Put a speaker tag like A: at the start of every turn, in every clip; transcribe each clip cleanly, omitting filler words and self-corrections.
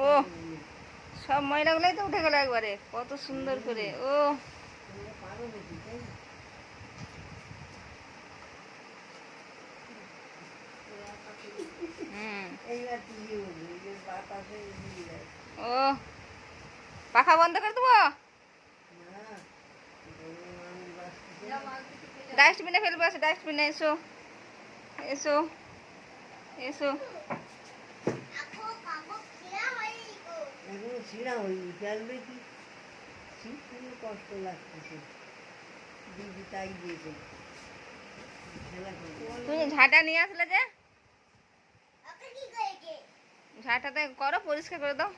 A: ও সব ময়লাগুলোই তো উঠে গেল একবারে, কত সুন্দর করে। ও ও পাখা বন্ধ করে দেবো, ডাস্টবিনে ফেলবো। আছে ডাস্টবিনে, এসো এসো এসো।
B: ছিঁড়া হয়নি, ফেলবে কি? কষ্ট লাগতেছে, দিদি তাই দিয়েছে।
A: তুমি ঝাঁটা নিয়ে আসলে যে, ঝাঁটাতে করো, পরিষ্কার করে দাও।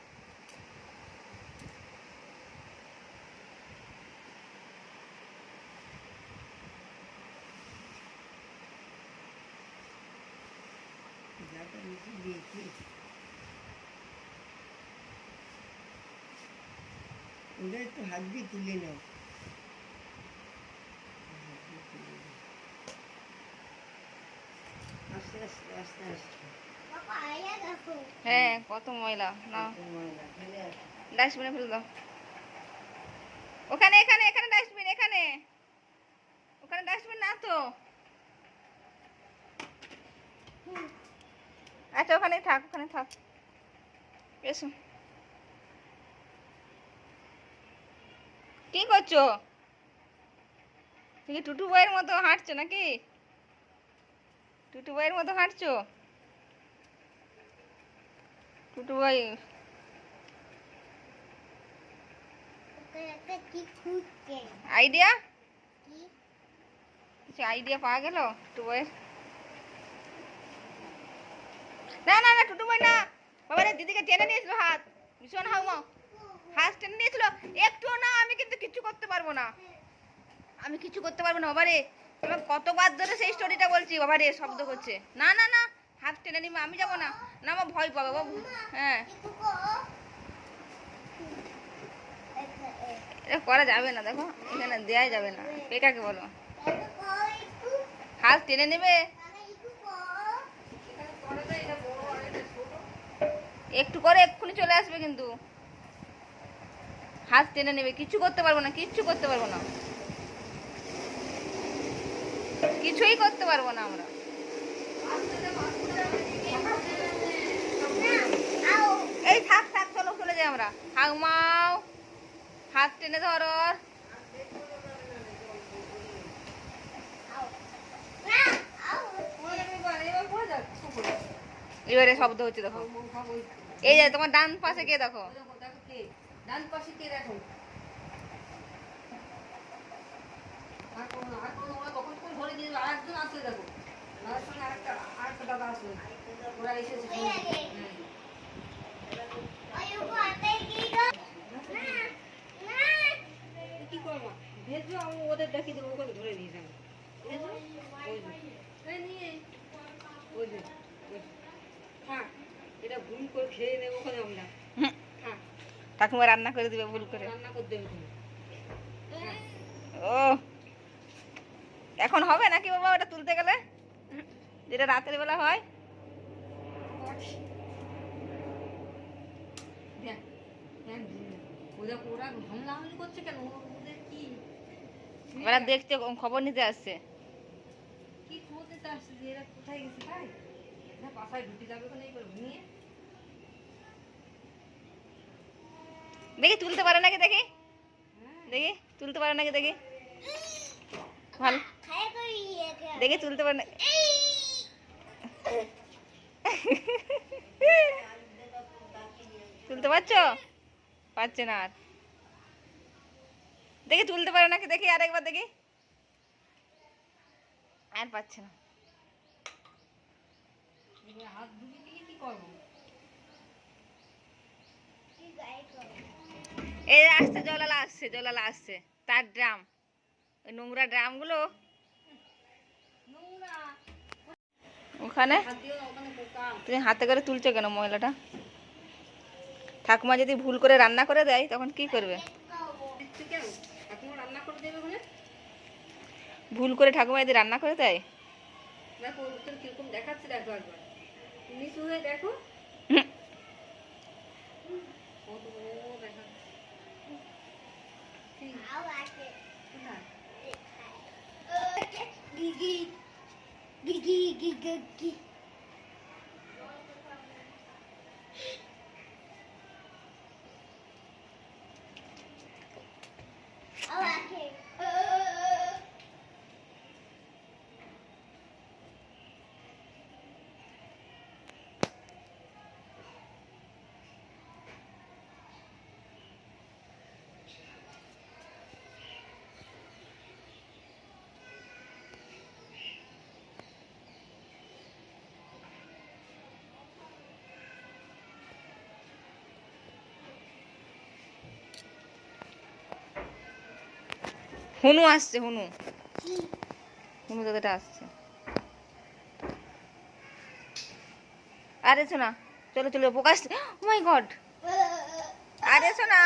B: ওটা একটু হাত দিয়ে তুলে নাও। আস্তে আস্তে আস্তে আস্তে।
A: হ্যাঁ কত ময়লা, না ডাস্টবিনে ফেলে দাও। ওখানে এখানে এখানে ডাস্টবিন, এখানে ওখানে ডাস্টবিন না তো। আচ্ছা ওখানেই থাক, ওখানে থাক। এসো। কি করছো? তুমি টুটু বইয়ের মতো হাঁটছো নাকি? টুটু বইয়ের মতো হাঁটছো? টুটু বই আইডিয়া, কিছু আইডিয়া পাওয়া গেল টুটু বইয়ের? না না না, টুটু বই না বাবা রে, দিদিকে টেনে নিয়েছিল হাত, ভীষণ হাউমাও, হাত টেনে নিয়েছিল। একটুও না, আমি কিন্তু কিছু করতে পারবো না, আমি কিছু করতে পারবো না বাবা রে। তোমার কতবার ধরে সেই স্টোরিটা বলছি বাবা রে, শব্দ করছে। না না না, হাত টেনে নিবে, আমি যাবো না। না আমার ভয় পাবে বাবু। হ্যাঁ এটা করা যাবে না, দেখো এখানে দেওয়া যাবে না, পেকাকে বলো হাত টেনে নেবে। একটু করে এক্ষুনি চলে আসবে, কিন্তু হাত টেনে নেবে, কিচ্ছু করতে পারবো না, কিচ্ছু করতে পারবো না, কিছুই করতে পারবো না আমরা। এই থাক থাক, চলো চলে যাই আমরা। হাগমাও, হাত টেনে ধরো। এবারে শব্দ হচ্ছে দেখো, এই যে তোমার ডান পাশে কে দেখো,
B: ডান পাশে কে দেখো। ধরে দিয়ে আরেকজন আসছে দেখো, দাদার সঙ্গে আরেকটা দাদা আসবে, ওরা এসেছে। কি করবো ভেজো, আমি ওদের দেখিয়ে দেবো, ওখানে ধরে নিয়ে যাবো। হ্যাঁ এটা ভুল করে খেয়ে নেবো ওখানে আমরা। হ্যাঁ
A: ঠাকুমা রান্না করে দিবে ভুল করে,
B: রান্না করে দেবে তুমি।
A: ও এখন হবে নাকি বাবা ওটা তুলতে গেলে, যেটা রাতের বেলা হয়? ওরা দেখছে, খবর নিতে আসছে।
B: কি খবর নিতে আসছে যে এরা কোথায় গেছে, তাই বাসায় ঢুকে যাবে ওখানে এইবার ঘুমিয়ে।
A: দেখি তুলতে পারে নাকি, দেখি দেখি তুলতে পারে নাকি, দেখি ভালো, দেখি তুলতে পারে না। তুলতে পারছো? পারছে না আর, দেখি তুলতে পারে নাকি, দেখি আরেকবার দেখি। আর পাচ্ছে না।
B: হাত ধুয়ে দিয়ে কি করবো?
A: এই আসছে জলালা, আসছে জলালা, আসছে তার ড্রাম, ওই নোংরা ড্রামগুলো ওখানে। তুমি হাতে করে তুলছো কেন ময়লাটা? ঠাকুমা যদি ভুল করে রান্না করে দেয় তখন কি করবে? ভুল করে ঠাকুমা যদি রান্না করে দেয়,
B: দেখো কিরকম দেখাচ্ছে, দেখো একবার নিচু হয়ে দেখো কত বড় দেখা কি? কোথায়?
A: হুনু আসছে, হুনু হুনু দাদাটা আসছে। আরে শোনা, চলো চলো, প্রকাশ, ও মাই গড, আরে শোনা।